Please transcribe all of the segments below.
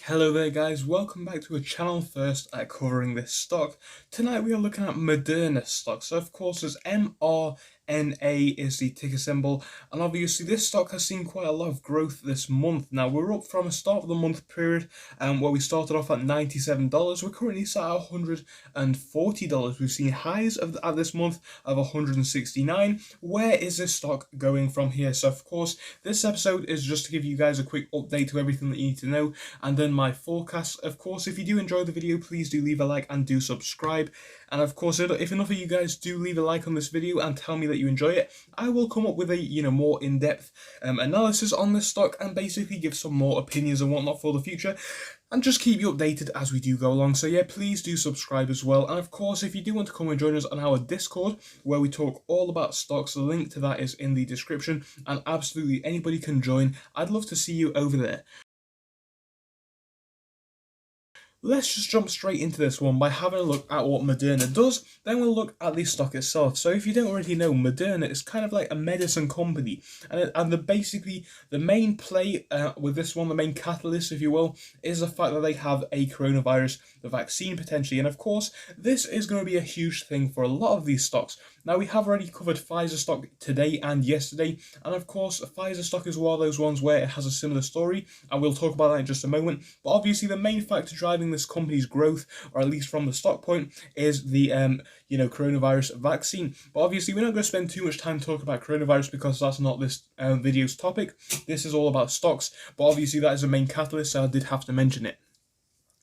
Hello there guys, welcome back to a channel first at covering this stock. Tonight we are looking at Moderna stock. So of course there's mrna is the ticker symbol, and obviously this stock has seen quite a lot of growth this month. Now we're up from a start of the month period where we started off at $97. We're currently sat at $140. We've seen highs at this month of $169. Where is this stock going from here? So of course this episode is just to give you guys a quick update to everything that you need to know, and then my forecast. Of course, if you do enjoy the video, please do leave a like and do subscribe. And of course, if enough of you guys do leave a like on this video and tell me that you enjoy it, I will come up with a more in-depth analysis on this stock and basically give some more opinions and whatnot for the future, and just keep you updated as we do go along. So yeah, please do subscribe as well. And of course, if you do want to come and join us on our Discord, where we talk all about stocks, the link to that is in the description, and absolutely anybody can join. I'd love to see you over there. Let's just jump straight into this one by having a look at what Moderna does, then we'll look at the stock itself. So if you don't already know, Moderna is kind of like a medicine company, and basically the main play with this one, the main catalyst, if you will, is the fact that they have a coronavirus, the vaccine potentially, and of course this is going to be a huge thing for a lot of these stocks. Now we have already covered Pfizer stock today and yesterday, and of course Pfizer stock is one of those ones where it has a similar story, and we'll talk about that in just a moment. But obviously the main factor driving this company's growth, or at least from the stock point, is the coronavirus vaccine. But obviously we're not going to spend too much time talking about coronavirus because that's not this video's topic. This is all about stocks, but obviously that is the main catalyst, so I did have to mention it.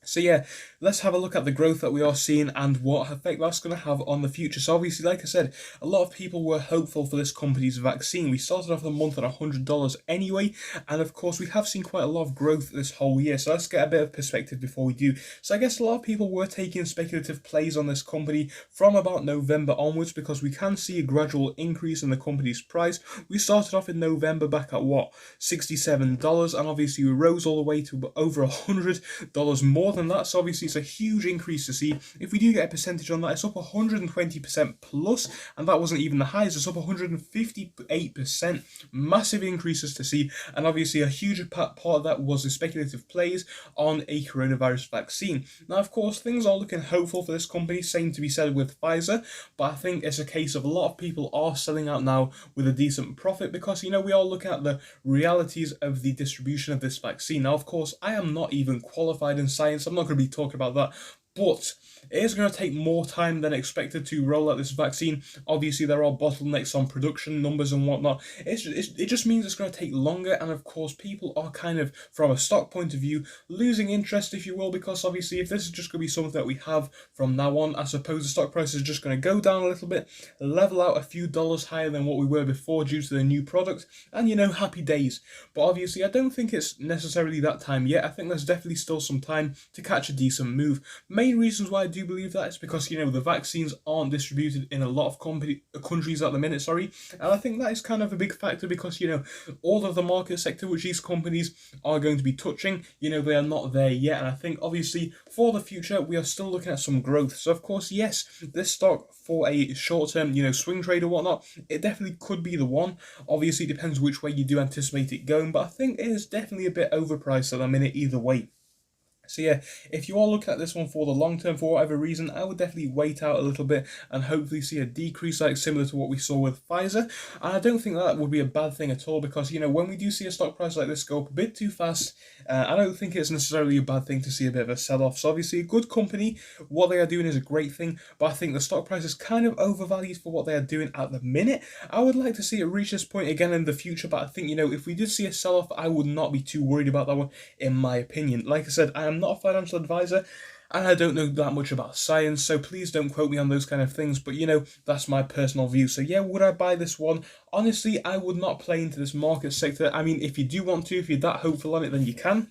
So yeah, let's have a look at the growth that we are seeing and what effect that's going to have on the future. So obviously, like I said, a lot of people were hopeful for this company's vaccine. We started off the month at $100 anyway, and of course we have seen quite a lot of growth this whole year. So let's get a bit of perspective before we do. So I guess a lot of people were taking speculative plays on this company from about November onwards, because we can see a gradual increase in the company's price. We started off in November back at what, $67, and obviously we rose all the way to over $100 more than that. So obviously it's a huge increase to see. If we do get a percentage on that, it's up 120% plus, and that wasn't even the highs. It's up 158%. Massive increases to see, and obviously a huge part of that was the speculative plays on a coronavirus vaccine. Now of course things are looking hopeful for this company, same to be said with Pfizer, but I think it's a case of a lot of people are selling out now with a decent profit, because we are looking at the realities of the distribution of this vaccine. Now of course I am not even qualified in science, I'm not going to be talking about that, but it is going to take more time than expected to roll out this vaccine. Obviously there are bottlenecks on production numbers and whatnot. It just means it's going to take longer, and of course people are kind of, from a stock point of view, losing interest, if you will, because obviously if this is just going to be something that we have from now on, I suppose the stock price is just going to go down a little bit, level out a few dollars higher than what we were before due to the new product, and happy days. But obviously I don't think it's necessarily that time yet. I think there's definitely still some time to catch a decent move. Main reasons why I do believe that is because the vaccines aren't distributed in a lot of countries at the minute, and I think that is kind of a big factor, because all of the market sector which these companies are going to be touching, they are not there yet. And I think obviously for the future we are still looking at some growth. So of course, yes, this stock for a short-term swing trade or whatnot, it definitely could be the one. Obviously it depends which way you do anticipate it going, but I think it is definitely a bit overpriced at the minute either way. So yeah, if you are looking at this one for the long term for whatever reason, I would definitely wait out a little bit and hopefully see a decrease like similar to what we saw with Pfizer. And I don't think that would be a bad thing at all, because when we do see a stock price like this go up a bit too fast, I don't think it's necessarily a bad thing to see a bit of a sell-off. So obviously a good company, what they are doing is a great thing, but I think the stock price is kind of overvalued for what they are doing at the minute. I would like to see it reach this point again in the future, but I think if we did see a sell-off, I would not be too worried about that one, in my opinion. Like I said, I am not a financial advisor, and I don't know that much about science, so please don't quote me on those kind of things, but that's my personal view. So yeah, would I buy this one? Honestly, I would not play into this market sector. I mean, if you do want to, if you're that hopeful on it, then you can,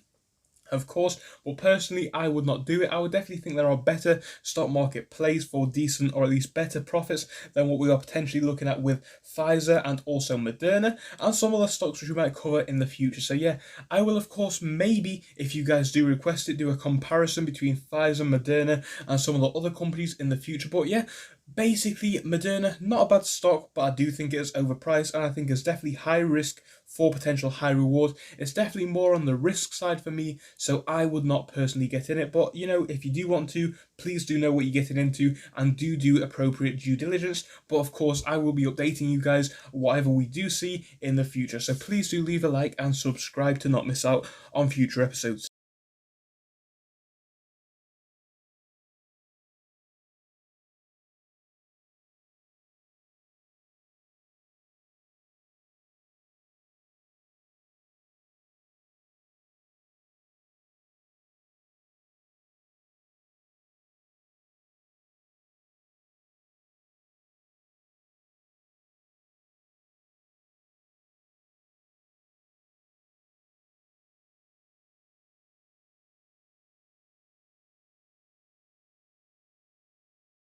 of course, but personally I would not do it. I would definitely think there are better stock market plays for decent, or at least better profits than what we are potentially looking at with Pfizer and also Moderna and some other stocks which we might cover in the future. So yeah, I will of course, maybe if you guys do request it, do a comparison between Pfizer, Moderna and some of the other companies in the future. But yeah, Basically, Moderna, not a bad stock, but I do think it is overpriced, and I think it's definitely high risk for potential high reward. It's definitely more on the risk side for me, so I would not personally get in it. But if you do want to, please do know what you're getting into and do appropriate due diligence. But of course, I will be updating you guys whatever we do see in the future. So please do leave a like and subscribe to not miss out on future episodes.